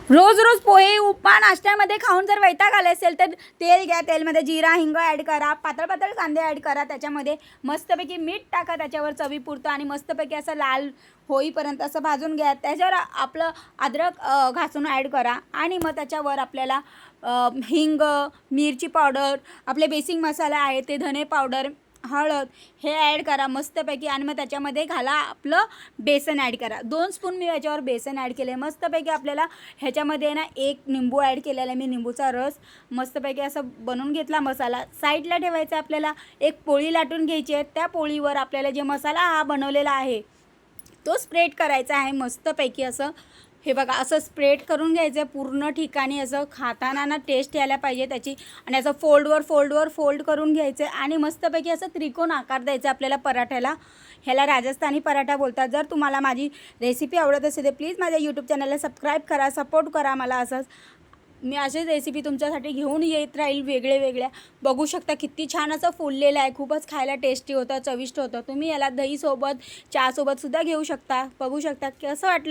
रोज रोज पोहे उपमा नाश्त्यामध्ये खाऊन जर वैताग आले असेल तर तेल घ्या, तेलमध्ये जिरा हिंग ॲड करा, पातळ पातळ कांदे ॲड करा, त्याच्यामध्ये मस्तपैकी मीठ टाका त्याच्यावर चवीपुरतं आणि मस्तपैकी असं लाल होईपर्यंत असं भाजून घ्या. त्याच्यावर आपलं अद्रक घासून ॲड करा आणि मग त्याच्यावर आपल्याला हिंग, मिरची पावडर, आपले बेसिक मसाले आहे ते धने पावडर, हळद हे ॲड करा मस्तपैकी आणि मग त्याच्यामध्ये घाला आपलं बेसन ॲड करा. 2 स्पून मी याच्यावर बेसन ॲड केले. मस्तपैकी आपल्याला ह्याच्यामध्ये ना एक निंबू ॲड केलेला आहे मी, निंबूचा रस. मस्तपैकी असं बनवून घेतला मसाला. साईडला ठेवायचा आपल्याला. एक पोळी लाटून घ्यायची आहे. त्या पोळीवर आपल्याला जे मसाला हा बनवलेला आहे तो स्प्रेड करायचा आहे मस्तपैकी असं. हे बघा असं स्प्रेड करून घ्यायचं आहे पूर्ण ठिकाणी. असं खाताना ना टेस्ट यायला पाहिजे त्याची. आणि असं फोल्डवर फोल्ड करून घ्यायचं आहे आणि मस्तपैकी असं त्रिकोण आकार द्यायचा आपल्याला पराठ्याला. ह्याला राजस्थानी पराठा बोलतात. जर तुम्हाला माझी रेसिपी आवडत असेल तर प्लीज माझ्या यूट्यूब चॅनलला सबस्क्राईब करा, सपोर्ट करा मला. असंच मी अशीच रेसिपी तुमच्यासाठी घेऊन येत राहील वेगळ्या. बघू शकता किती छान असं फुललेलं आहे. खूपच खायला टेस्टी होतं, चविष्ट होतं. तुम्ही याला दहीसोबत, चहासोबतसुद्धा घेऊ शकता. बघू शकता कसं वाटलं.